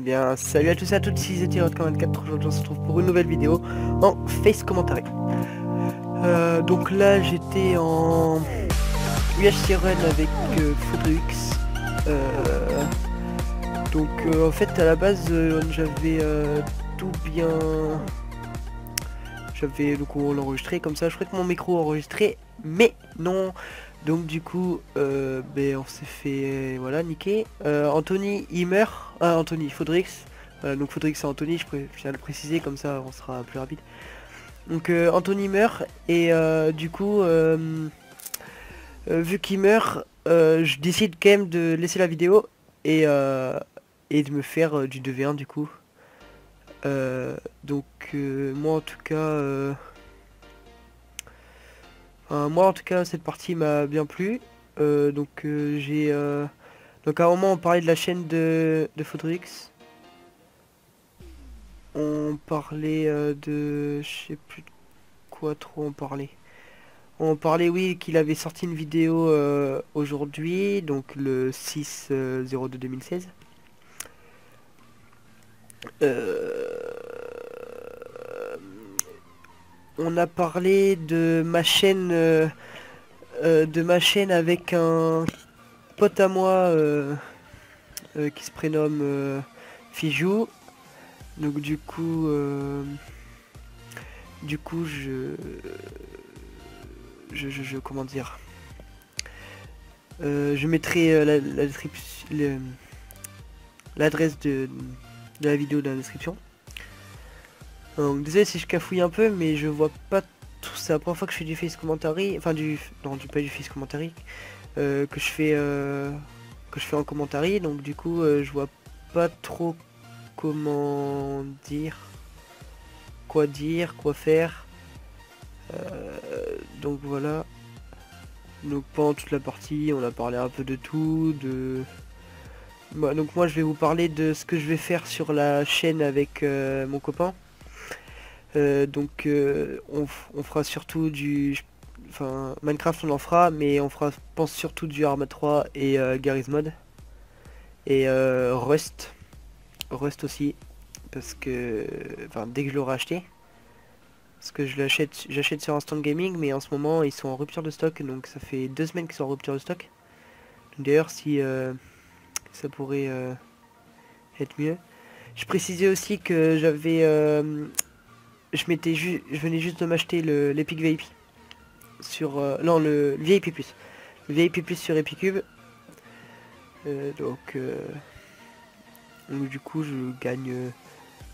bien, salut à tous et à toutes, si c'était votre 24, aujourd'hui on se retrouve pour une nouvelle vidéo en Face Commentary. Donc là j'étais en UHC Run avec Fodrux. En fait à la base j'avais tout bien... J'avais donc on l'enregistré comme ça, je crois que mon micro enregistré, mais non. Donc du coup on s'est fait voilà niquer. Anthony il meurt. Anthony, Fodrix. Donc Fodrix c'est Anthony, je tiens à le préciser comme ça on sera plus rapide. Donc Anthony meurt et du coup vu qu'il meurt, je décide quand même de laisser la vidéo et de me faire du 2v1 du coup. Moi en tout cas cette partie m'a bien plu. Donc à un moment on parlait de la chaîne de Fodrix. On parlait de... Je sais plus de quoi trop on parlait. On parlait oui qu'il avait sorti une vidéo aujourd'hui, donc le 6/02/2016. On a parlé de ma chaîne avec un pote à moi qui se prénomme Fijou. Donc du coup comment dire, je mettrai l'adresse de la vidéo dans la description. Donc désolé si je cafouille un peu, mais je vois pas tout. C'est la première fois que je fais du face commentary, enfin pas du face commentary, que je fais en commentary. Donc du coup je vois pas trop comment dire, quoi faire. Donc voilà. Donc pendant toute la partie on a parlé un peu de tout, donc moi je vais vous parler de ce que je vais faire sur la chaîne avec mon copain. On fera surtout du... Enfin Minecraft on en fera, mais on fera je pense surtout du Arma 3 et Garry's Mod. Et Rust aussi. Parce que... Enfin dès que je l'aurai acheté. Parce que j'achète sur Instant Gaming, mais en ce moment ils sont en rupture de stock, donc ça fait 2 semaines qu'ils sont en rupture de stock. D'ailleurs si ça pourrait être mieux. Je précisais aussi que j'avais je venais juste de m'acheter l'Epic VIP sur non le VIP Plus. Le VIP Plus sur Epicube. Donc du coup je gagne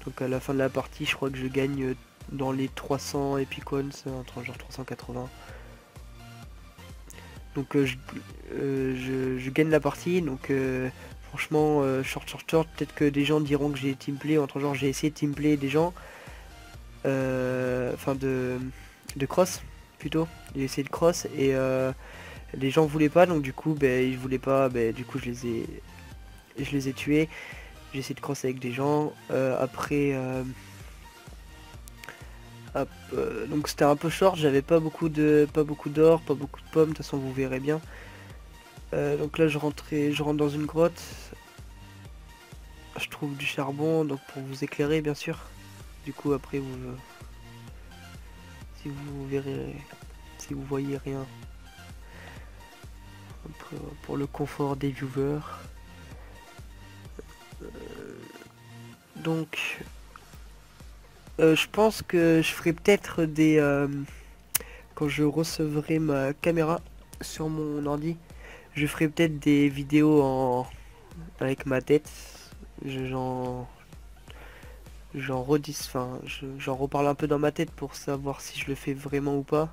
donc à la fin de la partie je crois que je gagne dans les 300 Epicons, entre genre 380. Donc je gagne la partie, donc franchement short, peut-être que des gens diront que j'ai teamplay, entre genre j'ai essayé de teamplay des gens, enfin de cross plutôt, j'ai essayé de cross et les gens voulaient pas, donc du coup ils voulaient pas, du coup je les ai tués. J'ai essayé de cross avec des gens, donc c'était un peu short, j'avais pas beaucoup d'or, pas beaucoup de pommes, de toute façon vous verrez bien. Donc là je rentre dans une grotte, je trouve du charbon, donc pour vous éclairer bien sûr. Du coup après si vous verrez, si vous voyez rien, pour le confort des viewers. Donc je pense que je ferai peut-être des... quand je recevrai ma caméra sur mon ordi, je ferai peut-être des vidéos avec ma tête. J'en reparle un peu dans ma tête pour savoir si je le fais vraiment ou pas.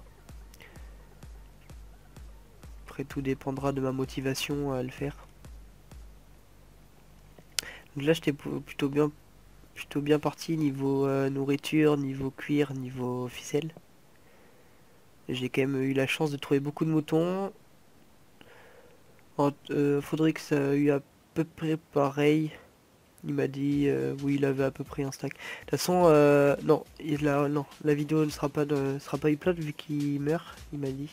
Après tout dépendra de ma motivation à le faire. Donc là j'étais plutôt bien parti niveau nourriture, niveau cuir, niveau ficelle. J'ai quand même eu la chance de trouver beaucoup de moutons. Fodrix a eu à peu près pareil. Il m'a dit oui il avait à peu près un stack. De toute façon non, la vidéo ne sera pas upload vu qu'il meurt, il m'a dit.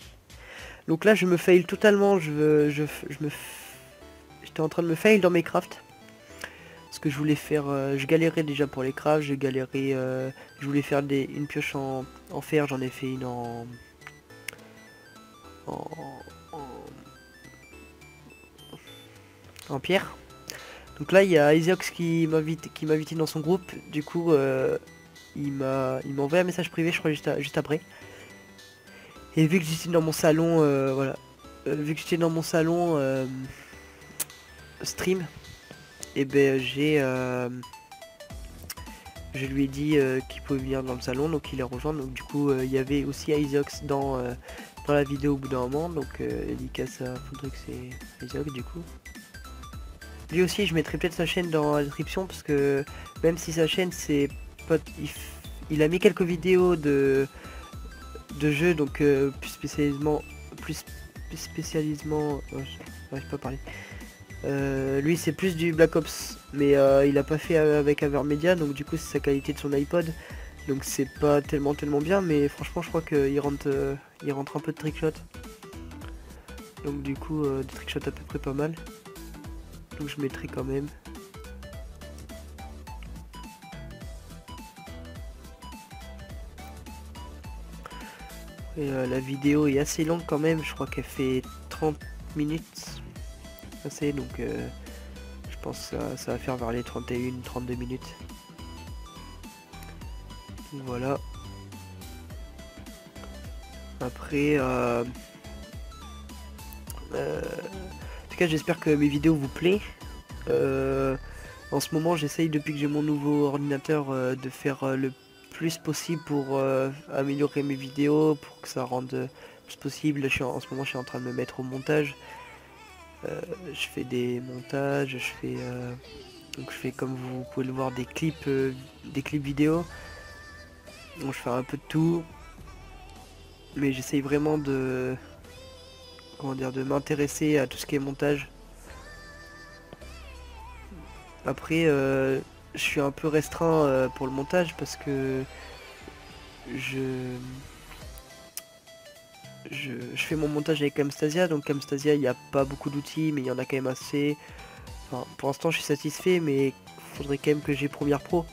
Donc là je me fail totalement, j'étais en train de me fail dans Minecraft. Parce que je voulais faire, je galérais déjà pour les crafts, je voulais faire une pioche en fer, j'en ai fait une en, en pierre. Donc là il y a Isiox qui m'a invité dans son groupe, du coup il m'a envoyé un message privé je crois juste après. Et vu que j'étais dans mon salon, voilà, vu que j'étais dans mon salon stream, et ben je lui ai dit qu'il pouvait venir dans le salon, donc il est rejoint. Donc du coup il y avait aussi Isiox dans la vidéo au bout d'un moment, donc dédicace à Faudrait que c'est Isiox du coup. Lui aussi je mettrai peut-être sa chaîne dans la description parce que même si sa chaîne c'est pas... Il a mis quelques vidéos de jeux donc plus spécialement j'arrive pas à parler. Lui c'est plus du Black Ops mais il a pas fait avec Avermedia donc du coup c'est sa qualité de son iPod donc c'est pas tellement bien mais franchement je crois qu'il rentre un peu de trickshot donc du coup des trickshots à peu près pas mal donc je mettrai quand même. Et la vidéo est assez longue quand même, je crois qu'elle fait 30 minutes assez donc je pense que ça va faire vers les 31-32 minutes. Donc voilà. Après en tout cas j'espère que mes vidéos vous plaisent. En ce moment j'essaye depuis que j'ai mon nouveau ordinateur de faire le plus possible pour améliorer mes vidéos, pour que ça rende plus possible. Là, en ce moment je suis en train de me mettre au montage. Je fais des montages, donc je fais comme vous pouvez le voir des clips vidéo. Donc je fais un peu de tout. Mais j'essaye vraiment de m'intéresser à tout ce qui est montage. Après je suis un peu restreint pour le montage parce que je fais mon montage avec Camtasia, donc Camtasia il n'y a pas beaucoup d'outils mais il y en a quand même assez. Enfin, pour l'instant je suis satisfait mais il faudrait quand même que j'ai Premiere Pro.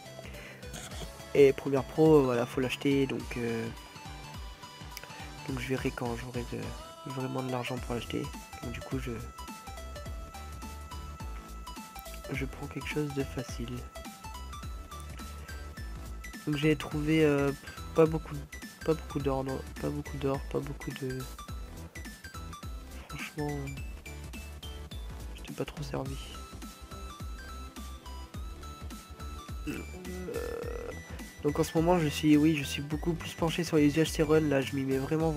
Et Premiere Pro voilà faut l'acheter donc je verrai quand j'aurai vraiment de l'argent pour l'acheter. Donc du coup je prends quelque chose de facile. Donc j'ai trouvé pas beaucoup d'or, non, pas beaucoup d'or, pas beaucoup de... Franchement, j'étais pas trop servi. Donc en ce moment je suis beaucoup plus penché sur les UHC Run, là je m'y mets vraiment.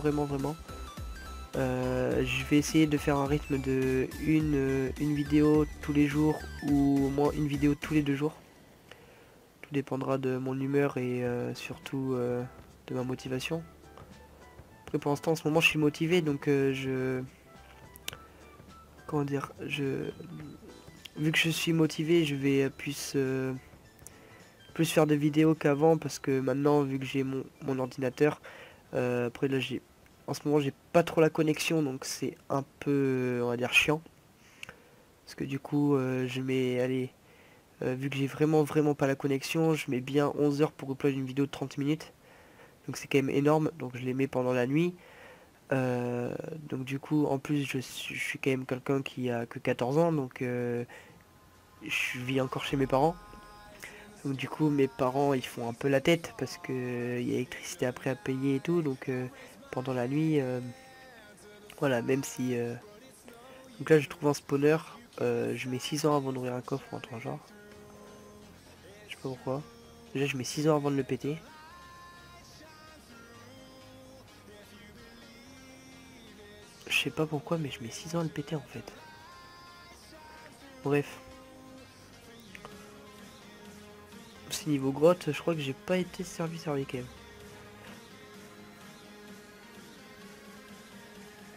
Je vais essayer de faire un rythme de une vidéo tous les jours ou au moins une vidéo tous les 2 jours. Tout dépendra de mon humeur et surtout de ma motivation. Après pour l'instant en ce moment je suis motivé donc comment dire, vu que je suis motivé je vais plus faire de vidéos qu'avant parce que maintenant vu que j'ai mon ordinateur après là en ce moment j'ai pas trop la connexion donc c'est un peu on va dire chiant parce que du coup je mets allez vu que j'ai vraiment pas la connexion je mets bien 11 heures pour upload une vidéo de 30 minutes donc c'est quand même énorme donc je les mets pendant la nuit donc du coup en plus je suis quand même quelqu'un qui a que 14 ans donc je vis encore chez mes parents. Donc du coup mes parents ils font un peu la tête parce que il y a l'électricité après à payer et tout donc pendant la nuit voilà même si donc là je trouve un spawner je mets 6 ans avant d'ouvrir un coffre ou un truc genre je sais pas pourquoi déjà je mets 6 ans avant de le péter je sais pas pourquoi mais je mets 6 ans à le péter en fait bref. Si niveau grotte, je crois que j'ai pas été servi quand même.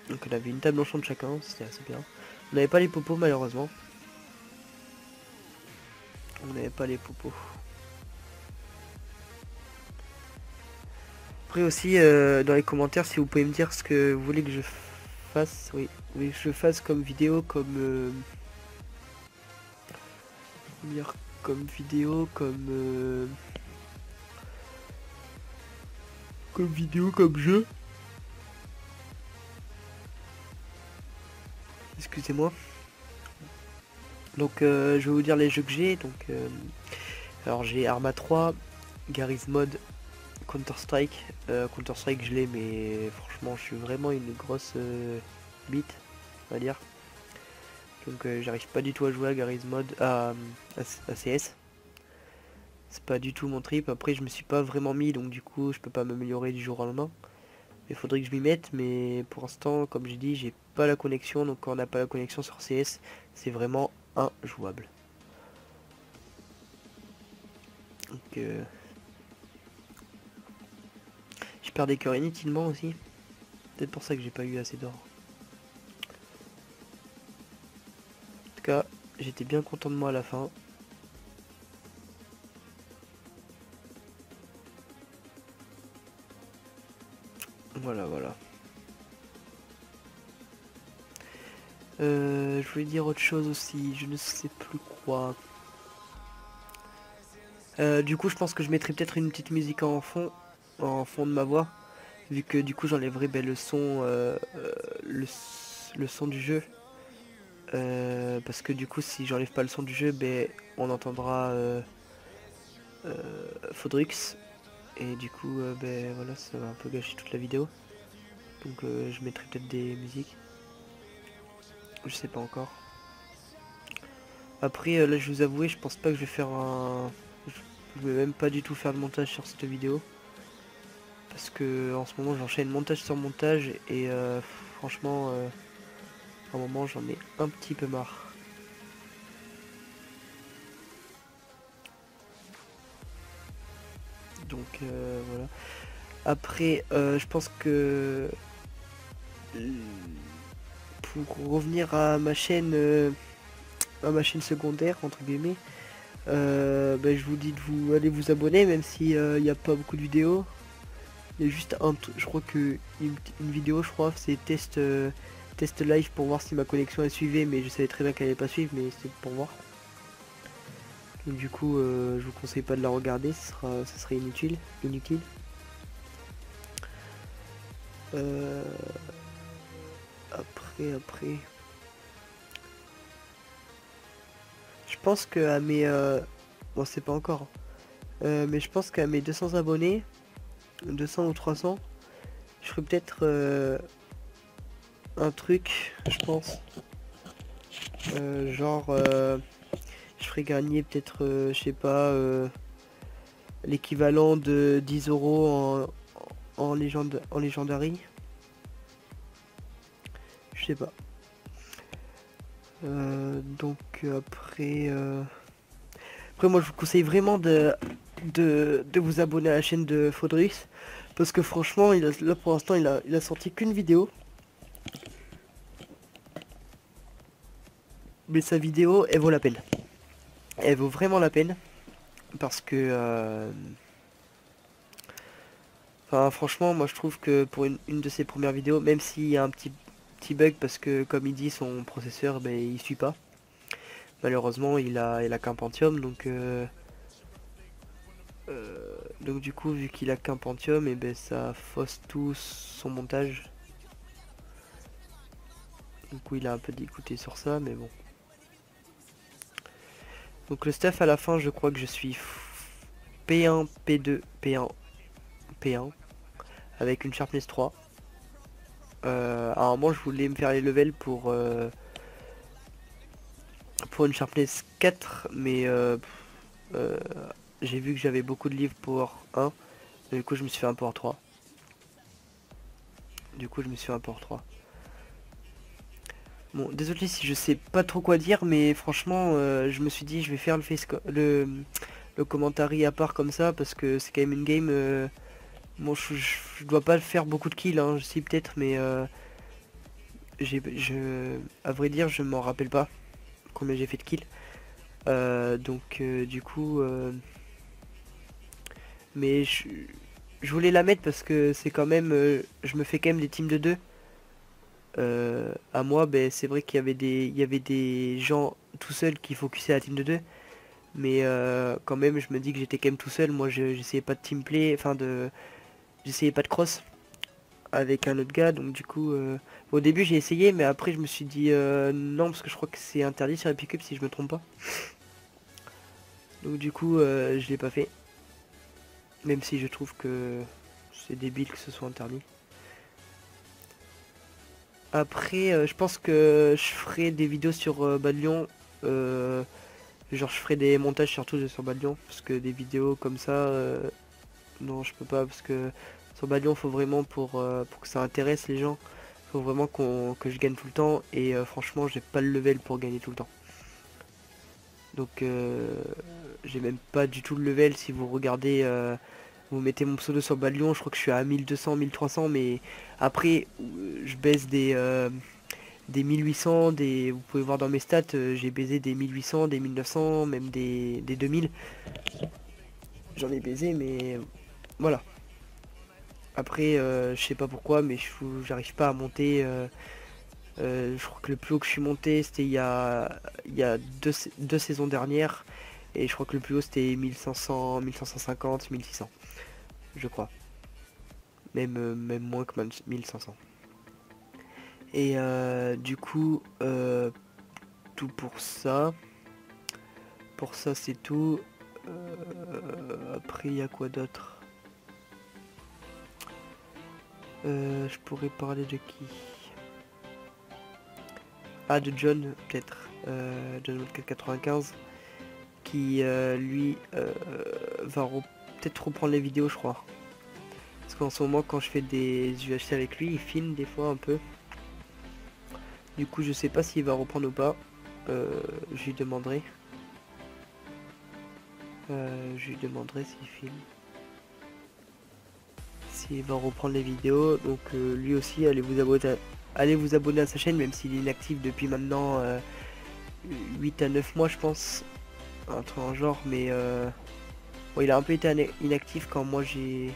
Donc on avait une table enchantée de chacun, c'était assez bien. On n'avait pas les popos malheureusement. On n'avait pas les popos. Après aussi dans les commentaires si vous pouvez me dire ce que vous voulez que je fasse. Oui, que je fasse comme vidéo, comme dire comme vidéo, comme vidéo, comme jeu. Excusez-moi. Donc je vais vous dire les jeux que j'ai. Donc alors j'ai Arma 3, Garry's Mod, Counter-Strike. Counter-Strike je l'ai, mais franchement je suis vraiment une grosse bite, on va dire. Donc j'arrive pas du tout à jouer à Garry's Mod, à CS. C'est pas du tout mon trip. Après je me suis pas vraiment mis, donc du coup je peux pas m'améliorer du jour au lendemain. Il faudrait que je m'y mette, mais pour l'instant, comme j'ai dit, j'ai pas la connexion. Donc quand on n'a pas la connexion sur CS, c'est vraiment injouable. Donc je perds des cœurs inutilement aussi. Peut-être pour ça que j'ai pas eu assez d'or. En tout cas, j'étais bien content de moi à la fin. Voilà, voilà. Je voulais dire autre chose aussi, je ne sais plus quoi. Du coup, je pense que je mettrai peut-être une petite musique en fond de ma voix, vu que du coup j'enlèverai le son, le son du jeu. Parce que du coup, si j'enlève pas le son du jeu, on entendra Faudrix. Et du coup, voilà, ça va un peu gâcher toute la vidéo. Donc je mettrai peut-être des musiques. Je sais pas encore. Après, là, je vous avoue, je pense pas que je vais faire un... Je vais même pas du tout faire de montage sur cette vidéo. Parce que en ce moment, j'enchaîne montage sur montage. Et franchement, à un moment, j'en ai un petit peu marre. Donc voilà. Après, je pense que pour revenir à ma chaîne secondaire entre guillemets, je vous dis de vous aller vous abonner, même si il n'y a pas beaucoup de vidéos. Il y a juste je crois que une vidéo, je crois, c'est test live pour voir si ma connexion est suivie, mais je savais très bien qu'elle allait pas suivre, mais c'est pour voir. Donc du coup, je vous conseille pas de la regarder, ce serait inutile. Euh, après, je pense que à mes, bon c'est pas encore, mais je pense qu'à mes 200 abonnés, 200 ou 300, je ferai peut-être un truc, je pense, genre, je ferai gagner peut-être, je sais pas, l'équivalent de 10 euros en légendary. Je sais pas. Donc après moi je vous conseille vraiment de vous abonner à la chaîne de Faudrix. Parce que franchement, là pour l'instant il a sorti qu'une vidéo. Mais sa vidéo, elle vaut la peine. Elle vaut vraiment la peine. Parce que... Enfin franchement, moi je trouve que pour une de ses premières vidéos, même s'il y a un petit bug parce que comme il dit son processeur il suit pas. Malheureusement il a qu'un Pentium donc du coup vu qu'il a qu'un Pentium et ça fausse tout son montage. Du coup il a un peu dégoûté sur ça mais bon. Donc le stuff à la fin je crois que je suis P1, P2, P1, P1 avec une sharpness 3. À un moment je voulais me faire les levels pour une sharpness 4 mais j'ai vu que j'avais beaucoup de livres pour 1. Du coup je me suis fait un pour 3. Bon, désolé si je sais pas trop quoi dire, mais franchement, je me suis dit je vais faire le commentary à part comme ça parce que c'est quand même une game. Bon, je dois pas faire beaucoup de kills, hein, si peut-être, mais à vrai dire, je m'en rappelle pas combien j'ai fait de kills. Donc du coup, mais je voulais la mettre parce que c'est quand même, je me fais quand même des teams de 2. À moi, c'est vrai qu'il y avait des gens tout seuls qui focusaient la team de 2. Mais quand même, je me dis que j'étais quand même tout seul. Moi, j'essayais pas de teamplay, enfin j'essayais pas de cross avec un autre gars. Donc du coup, au début j'ai essayé, mais après je me suis dit non parce que je crois que c'est interdit sur Epic Cup si je me trompe pas. Donc du coup, je l'ai pas fait. Même si je trouve que c'est débile que ce soit interdit. Après, je pense que je ferai des vidéos sur Bad Lion. Genre, je ferai des montages surtout sur Bad Lion. Parce que des vidéos comme ça, non, je peux pas. Parce que sur Bad Lion, faut vraiment pour que ça intéresse les gens. Faut vraiment que je gagne tout le temps. Et franchement, j'ai pas le level pour gagner tout le temps. Donc, j'ai même pas du tout le level. Si vous regardez. Vous mettez mon pseudo sur Balion, je crois que je suis à 1200, 1300, mais après, je baisse des 1800, vous pouvez voir dans mes stats, j'ai baisé des 1800, des 1900, même des 2000. J'en ai baisé, mais voilà. Après, je sais pas pourquoi, mais j'arrive pas à monter. Je crois que le plus haut que je suis monté, c'était il y a deux saisons dernières. Et je crois que le plus haut, c'était 1500, 1550, 1600, je crois. Même moins que 1500. Et du coup, tout pour ça. Pour ça, c'est tout. Après, il y a quoi d'autre? Je pourrais parler de qui? Ah, de John, peut-être. John 495. Qui, lui, va peut-être reprendre les vidéos, je crois. Parce qu'en ce moment, quand je fais des UHC avec lui, il filme des fois un peu. Du coup, je sais pas s'il va reprendre ou pas. Je lui demanderai. Je lui demanderai s'il filme. S'il va reprendre les vidéos. Donc lui aussi, allez vous abonner à sa chaîne, même s'il est inactif depuis maintenant 8 à 9 mois, je pense. Un truc en genre, mais bon, il a un peu été inactif quand moi j'ai...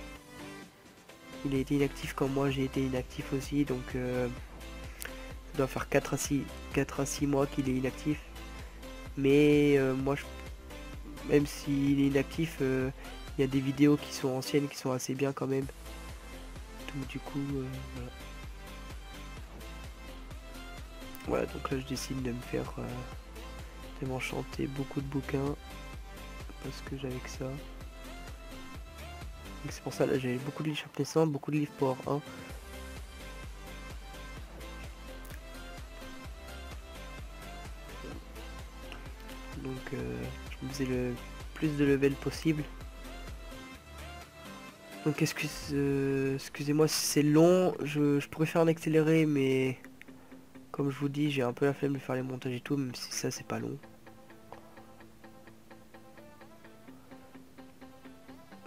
Il a été inactif quand moi j'ai été inactif aussi, donc ça doit faire 4 à 6 mois qu'il est inactif. Mais moi, même s'il est inactif, il y a des vidéos qui sont anciennes, qui sont assez bien quand même. Donc du coup, voilà. Voilà, donc là je décide de me faire... de m'enchanter beaucoup de bouquins. Parce que j'avais que ça. Donc c'est pour ça, là j'avais beaucoup de livres Sharpness, beaucoup de livres Power 1. Donc je me faisais le plus de level possible. Donc excusez-moi si c'est long, je pourrais faire un accéléré, mais comme je vous dis, j'ai un peu la flemme de faire les montages et tout, même si ça c'est pas long.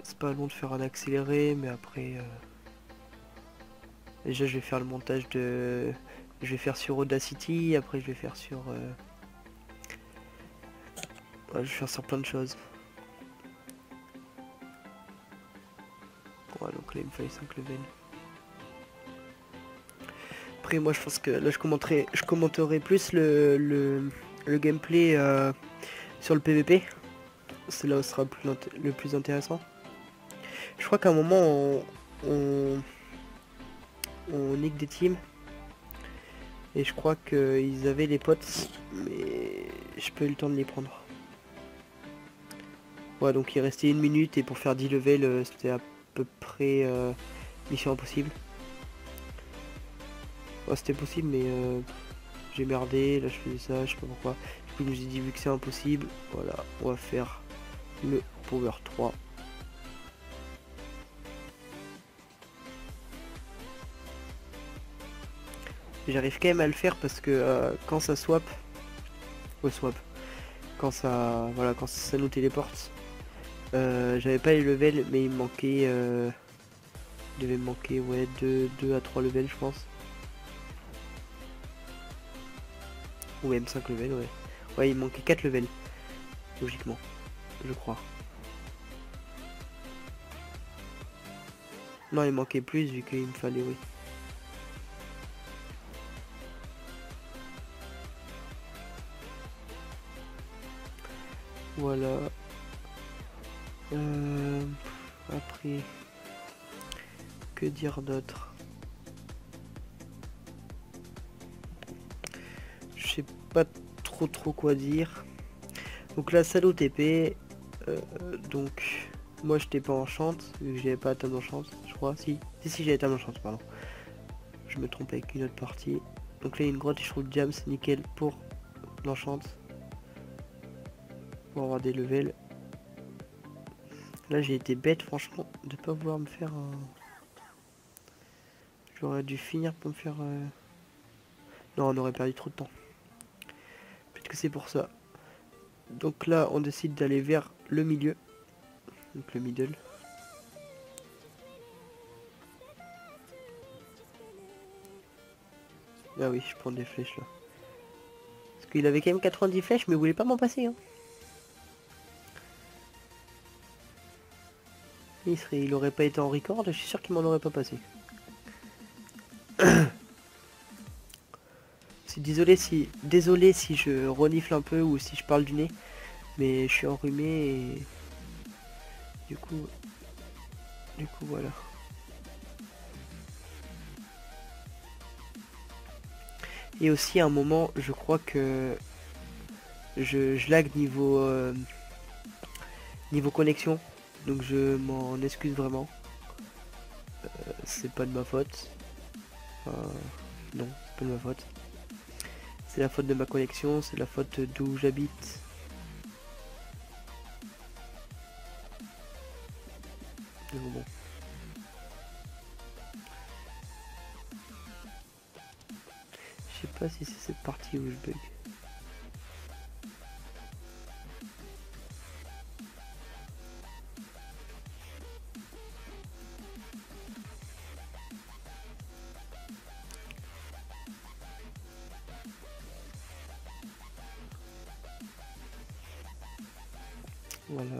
C'est pas long de faire un accéléré, mais après... déjà je vais faire le montage de... Je vais faire sur Audacity, après je vais faire sur... ouais, je vais faire sur plein de choses. Voilà, donc là il me fallait 5 levels. Après moi je pense que là je commenterai plus le gameplay sur le PVP. C'est là où ce sera le plus intéressant. Je crois qu'à un moment on nique des teams. Et je crois qu'ils avaient les potes, mais j'ai pas eu le temps de les prendre. Ouais, donc il restait 1 minute et pour faire 10 levels, c'était à peu près mission impossible. Ouais, c'était possible, mais j'ai merdé, là je faisais ça, je sais pas pourquoi. Du coup, je me suis dit, vu que c'est impossible, voilà, on va faire le Power 3. J'arrive quand même à le faire parce que quand ça swap, quand ça, voilà, quand ça nous téléporte, j'avais pas les levels, mais il me manquait, il devait me manquer, ouais, 2 à 3 levels, je pense. Ou même 5 levels, ouais. Ouais, il me manquait 4 levels, logiquement, je crois. Non, il manquait plus vu qu'il me fallait, oui. Voilà. Après, que dire d'autre? Je sais pas trop quoi dire. Donc là, salut TP. Donc, moi je t'ai pas enchante, vu que j'avais pas atteint d'enchante, je crois. Si, j'ai atteint d'enchante, pardon. Je me trompe avec une autre partie. Donc là, il y a une grotte et je trouve Jam, c'est nickel pour l'enchante. Pour avoir des levels. Là, j'ai été bête, franchement, de pas vouloir me faire un... J'aurais dû finir pour me faire... Non, on aurait perdu trop de temps. Peut-être que c'est pour ça. Donc là, on décide d'aller vers le milieu. Donc le middle. Ah oui, je prends des flèches là. Parce qu'il avait quand même 90 flèches, mais il voulait pas m'en passer. Hein. Il aurait pas été en record, je suis sûr qu'il m'en aurait pas passé. Désolé si je renifle un peu ou si je parle du nez, mais je suis enrhumé et du coup voilà. Et aussi à un moment, je crois que je lag niveau connexion, donc je m'en excuse vraiment. C'est pas de ma faute. Enfin, non, c'est pas de ma faute. C'est la faute de ma connexion, c'est la faute d'où j'habite. Bon. Je sais pas si c'est cette partie où je bug. Voilà.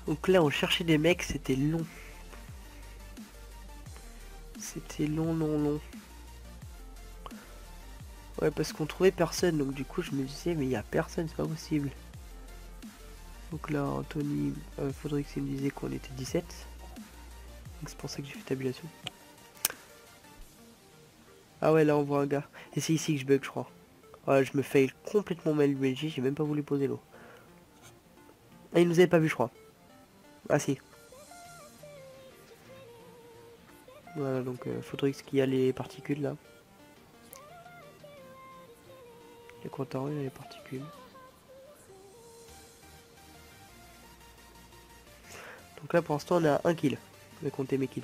Donc là on cherchait des mecs, c'était long. C'était long. Ouais, parce qu'on trouvait personne, donc du coup je me disais mais il y a personne, c'est pas possible. Donc là Anthony, faudrait que me disait qu'on était 17. Donc c'est pour ça que j'ai fait tabulation. Ah ouais, là on voit un gars. Et c'est ici que je bug, je crois. Ouais, je me fail complètement mal l'UMG, j'ai même pas voulu poser l'eau. Ah, il nous avait pas vu, je crois. Ah si. Voilà, donc faudrait qu'il y a les particules là. Les compteurs, il y a les particules. Donc là pour l'instant on a un kill. Je vais compter mes kills.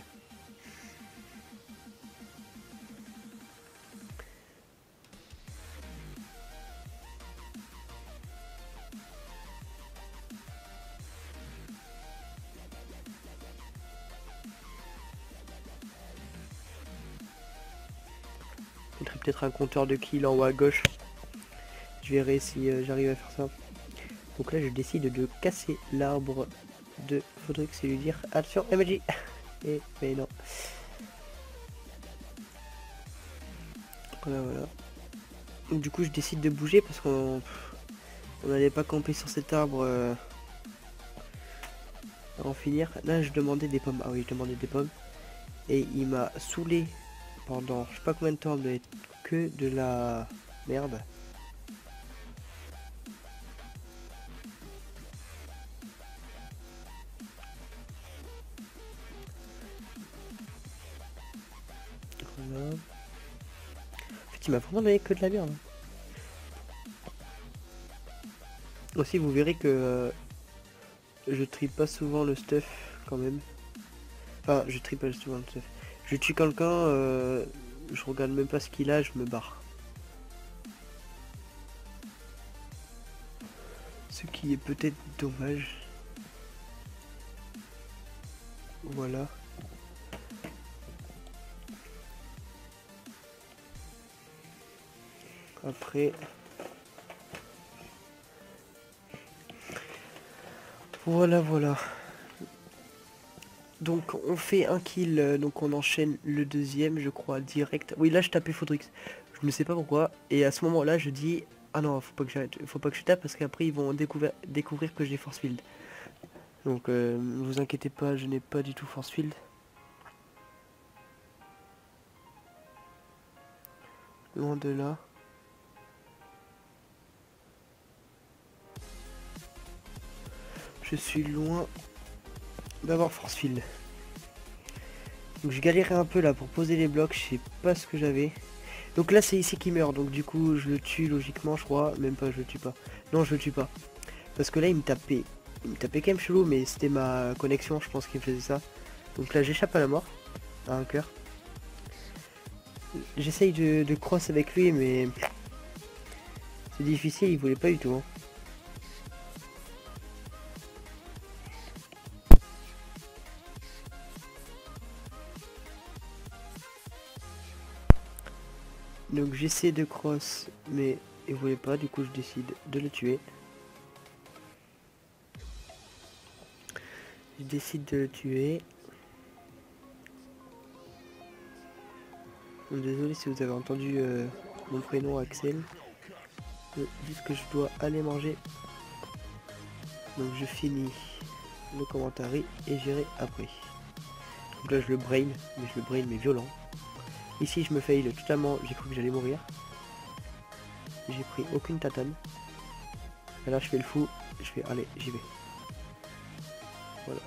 Je mettrai peut-être un compteur de kills en haut à gauche. Je verrai si j'arrive à faire ça. Donc là je décide de casser l'arbre de Faudrait que c'est lui dire attention MJ. Et mais non. Voilà. Donc, du coup je décide de bouger parce qu'on n'allait pas camper sur cet arbre à en finir. Là je demandais des pommes. Ah oui, je demandais des pommes. Et il m'a saoulé pendant je sais pas combien de temps, mais que de la merde. Voilà. En fait il m'a vraiment donné que de la merde. Aussi vous verrez que je tripe pas souvent le stuff quand même. Enfin je tripe pas souvent le stuff. Je tue quelqu'un, je regarde même pas ce qu'il a, je me barre. Ce qui est peut-être dommage. Voilà. Après. Voilà. Donc on fait un kill, donc on enchaîne le deuxième je crois direct. Oui là je tapais Faudrix. Je ne sais pas pourquoi. Et à ce moment là je dis Ah non, faut pas que j'arrête, faut pas que je tape parce qu'après ils vont découvrir que j'ai force field. Donc ne vous inquiétez pas, je n'ai pas du tout force field. Loin de là. Je suis loin d'avoir force field. Donc je galérais un peu là pour poser les blocs, je sais pas ce que j'avais. Donc là c'est ici qu'il meurt, donc du coup je le tue logiquement je crois, même pas je le tue pas. Non je le tue pas. Parce que là il me tapait quand même chelou, mais c'était ma connexion je pense qui me faisait ça. Donc là j'échappe à la mort, à un cœur. J'essaye de cross avec lui mais c'est difficile, il voulait pas du tout. Hein. Donc j'essaie de cross mais il voulait pas, du coup je décide de le tuer. Je décide de le tuer. Donc, désolé si vous avez entendu mon prénom Axel. Juste que je dois aller manger. Donc je finis le commentaire et j'irai après. Donc là je le brain, mais je le brain mais violent. Ici je me fail totalement, j'ai cru que j'allais mourir. J'ai pris aucune tatane. Et là je fais le fou, je fais allez j'y vais. Voilà.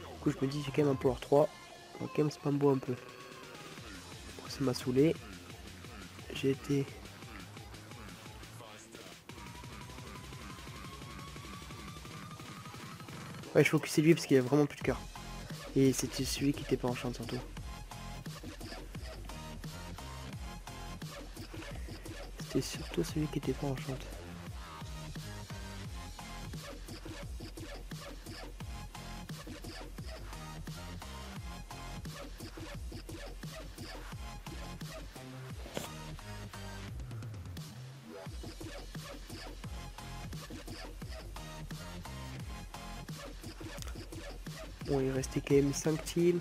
Du coup je me dis j'ai quand même un power 3. On va quand même spambo un peu. Après ça m'a saoulé. J'ai été... Ouais je focusais lui parce qu'il a vraiment plus de cœur. Et c'était celui qui était pas enchant surtout. C'était surtout celui qui était pas enchant. Bon il restait quand même 5 teams.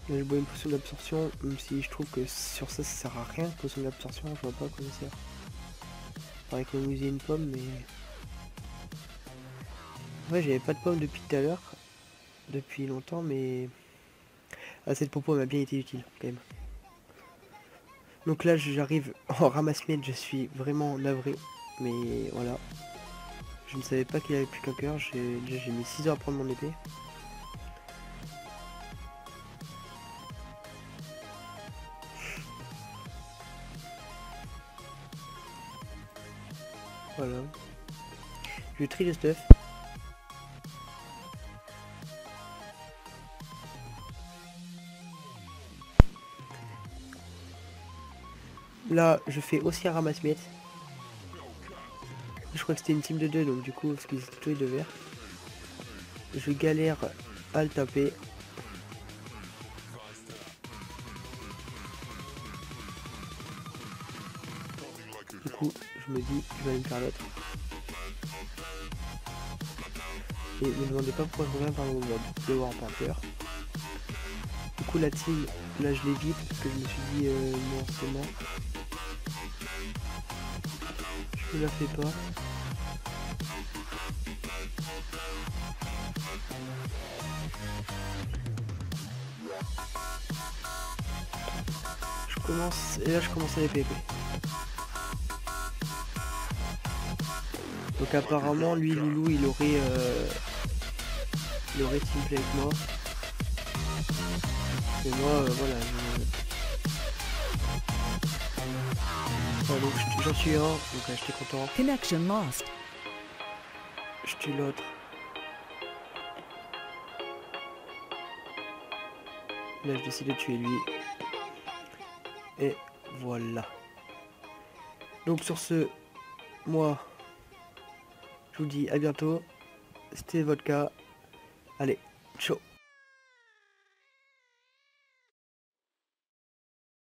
Là, je bois une potion d'absorption, même si je trouve que sur ça sert à rien, potion d'absorption, je vois pas à quoi ça sert. Pour économiser une pomme, mais... Ouais, j'avais pas de pomme depuis tout à l'heure, depuis longtemps, mais... Ah, cette popo m'a bien été utile, quand même. Donc là, j'arrive en ramasse-miettes, je suis vraiment navré, mais voilà. Je ne savais pas qu'il avait plus qu'un cœur, j'ai mis 6 heures à prendre mon épée. Voilà. Je trie le stuff. Là, je fais aussi un ramasse-miettes. Je crois que c'était une team de 2, donc du coup, parce qu'ils étaient tous les deux verts. Je galère à le taper. Du coup, je me dis, je vais aller me faire l'autre. Et ne me demandez pas pourquoi je reviens par le mode de War Panther. Du coup, la team, là je l'évite parce que je me suis dit, non, c'est mort. Je ne la fais pas. Je commence, et là je commence à les PP. Donc apparemment, lui, Loulou, il aurait teamplay avec moi. Et moi, voilà. Donc j'en tue un, donc j'étais content. Connection lost. Je tue l'autre. Là, je décide de tuer lui. Et voilà. Donc sur ce, moi, je vous dis à bientôt. C'était Vodka. Allez, ciao.